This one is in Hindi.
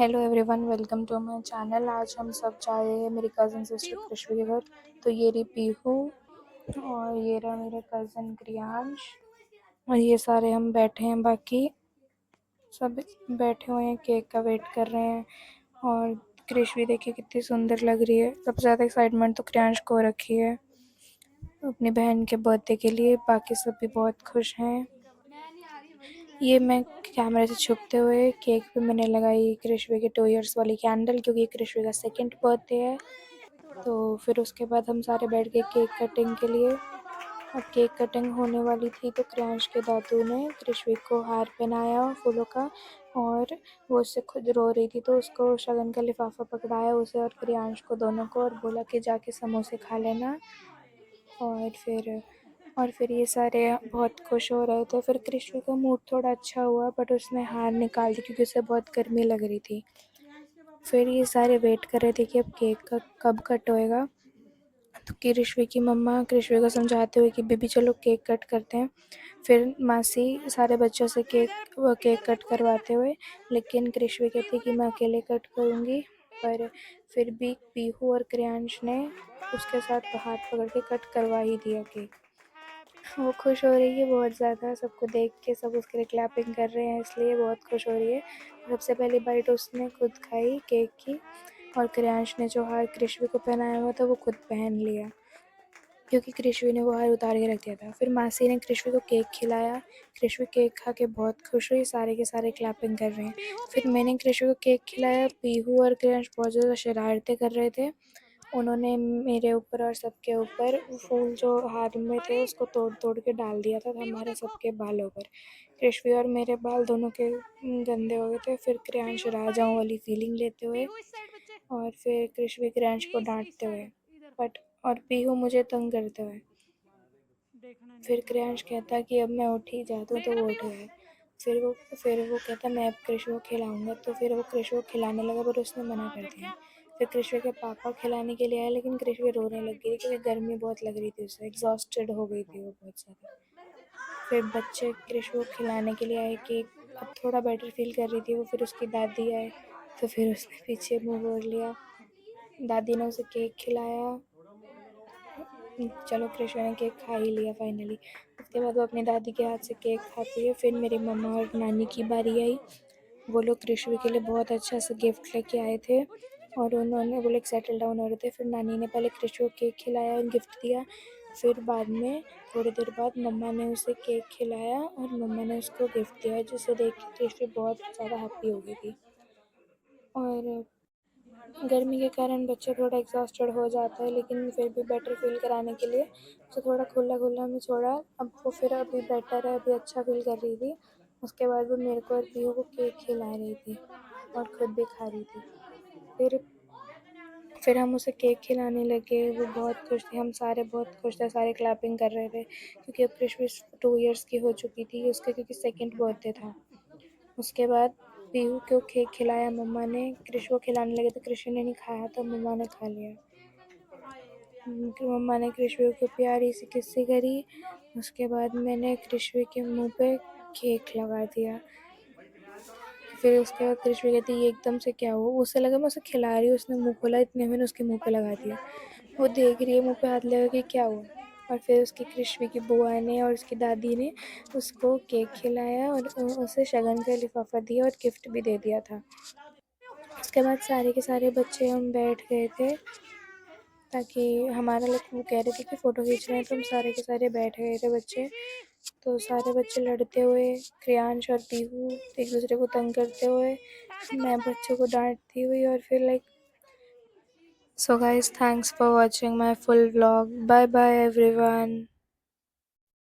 Hello everyone, welcome to my channel. आज हम सब जा रहे हैं मेरी कज़न सिस्टर कृष्वी के घर। तो ये रही पीहू और ये रहा मेरा कज़न क्रियांश और ये सारे हम बैठे हैं। बाकी सब बैठे हुए हैं, केक का वेट कर रहे हैं। और कृष्वी देखिए कितनी सुंदर लग रही है। सबसे ज़्यादा एक्साइटमेंट तो क्रियांश को रखी है अपनी बहन के बर्थडे के लिए। बाकी सब भी बहुत खुश हैं। ये मैं कैमरे से छुपते हुए केक पे मैंने लगाई कृष्वी के 2 इयर्स वाली कैंडल, क्योंकि कृष्वी का सेकंड बर्थडे है। तो फिर उसके बाद हम सारे बैठ गए केक कटिंग के लिए। अब केक कटिंग होने वाली थी तो क्रियांश के दादू ने कृष्वी को हार पहनाया फूलों का, और वो उससे खुद रो रही थी तो उसको शगन का लिफाफा पकड़ाया, उसे और क्रियांश को दोनों को, और बोला कि जाके समोसे खा लेना। और फिर ये सारे बहुत खुश हो रहे थे। फिर कृष्वी का मूड थोड़ा अच्छा हुआ, बट उसने हार निकाल दी क्योंकि उसे बहुत गर्मी लग रही थी। फिर ये सारे वेट कर रहे थे कि अब केक का कब कट होएगा। तो कृष्वी की मम्मा कृष्वी को समझाते हुए कि बेबी चलो केक कट करते हैं। फिर मासी सारे बच्चों से केक कट करवाते हुए, लेकिन कृष्वी कहती कि मैं अकेले कट करूँगी। पर फिर भी पीहू और क्रियांश ने उसके साथ हाथ पकड़ के कट करवा ही दिया केक। वो खुश हो रही है बहुत ज़्यादा, सबको देख के सब उसके लिए क्लैपिंग कर रहे हैं, इसलिए बहुत खुश हो रही है। सबसे पहली बाइट उसने खुद खाई केक की, और क्रियांश ने जो हार कृष्वी को पहनाया हुआ था वो खुद पहन लिया, क्योंकि कृष्वी ने वो हार उतार के रख दिया था। फिर मासी ने कृष्वी को केक खिलाया। कृष्वी केक खा के बहुत खुश हुई, सारे के सारे क्लैपिंग कर रहे हैं। फिर मैंने कृष्वी को केक खिलाया। पीहू और क्रियांश बहुत ज़्यादा शरारतें कर रहे थे। उन्होंने मेरे ऊपर और सबके ऊपर फूल जो हार में थे उसको तोड़ तोड़ के डाल दिया था हमारे सबके बालों पर। कृष्वी और मेरे बाल दोनों के गंदे हो गए थे। फिर क्रियांश राजाओं वाली फीलिंग लेते हुए, और फिर कृष्वी क्रियांश को डांटते हुए, बट और पीहू मुझे तंग करते हुए। फिर क्रियांश कहता कि अब मैं उठ ही जाता हूँ, तो वो उठ गए। फिर वो कहता मैं अब कृष्वी को खिलाऊंगा, तो फिर वो कृष्वी को खिलाने लगा, पर उसने मना कर दिया। फिर कृष्वी के पापा खिलाने के लिए आए, लेकिन कृष्वी रोने लग गई क्योंकि गर्मी बहुत लग रही थी उसे, एग्जॉस्टेड हो गई थी वो बहुत ज़्यादा। फिर बच्चे कृष्वी को खिलाने के लिए आए कि अब थोड़ा बेटर फील कर रही थी वो। फिर उसकी दादी आए तो फिर उसने पीछे मुँह मोड़ लिया। दादी ने उसे केक खिलाया। चलो कृष्णा ने केक खा ही लिया फाइनली। उसके बाद वो अपनी दादी के हाथ से केक खाती है। फिर मेरी मम्मा और नानी की बारी आई। वो लोग कृष्वी के लिए बहुत अच्छा सा गिफ्ट लेके आए थे, और वो लोग सेटल डाउन हो रहे थे। फिर नानी ने पहले कृष्वी को केक खिलाया और गिफ्ट दिया। फिर बाद में थोड़ी देर बाद मम्मा ने उसे केक खिलाया और मम्मा ने उसको गिफ्ट दिया, जिसे देख के कृष्वी बहुत ज़्यादा हैप्पी हो गई थी। और गर्मी के कारण बच्चा थोड़ा एग्जॉस्टेड हो जाता है, लेकिन फिर भी बेटर फील कराने के लिए उसे थोड़ा खुला खुला में छोड़ा। अब वो फिर अभी बेटर है, अभी अच्छा फील कर रही थी। उसके बाद वो मेरे को और पीहू को केक खिला रही थी और खुद भी खा रही थी। फिर हम उसे केक खिलाने लगे। वो बहुत खुश थे, हम सारे बहुत खुश थे, सारे क्लैपिंग कर रहे थे क्योंकि अब कृष्वी 2 इयर्स की हो चुकी थी उसका, क्योंकि सेकंड बर्थडे था। उसके बाद पीहू को केक खिलाया मम्मा ने। कृष्व को खिलाने लगे तो कृष्व ने नहीं खाया, तो मम्मा ने खा लिया। मम्मा ने कृष्व को प्यारी सी किस्सी करी। उसके बाद मैंने कृष्व के मुंह पे केक लगा दिया। फिर उसके बाद कृष्वी कहती ये एकदम से क्या हुआ। उसे लगा मैं उसे खिला रही हूँ, उसने मुँह खोला, इतने मैंने उसके मुँह पे लगा दिया। वो देख रही है, मुँह पे हाथ लगा कि क्या हुआ। और फिर उसकी कृष्वी की बुआ ने और उसकी दादी ने उसको केक खिलाया और उसे शगन का लिफाफा दिया और गिफ्ट भी दे दिया था। उसके बाद सारे के सारे बच्चे हम बैठ गए थे, ताकि हमारा लोग वो कह रहे थे कि फ़ोटो खींच रहे हैं, तो हम सारे के सारे बैठ गए थे बच्चे। तो सारे बच्चे लड़ते हुए, क्रियांश और पीहू एक दूसरे को तंग करते हुए, मैं बच्चों को डांटती हुई, और फिर so guys, thanks for watching my full vlog. Bye bye everyone.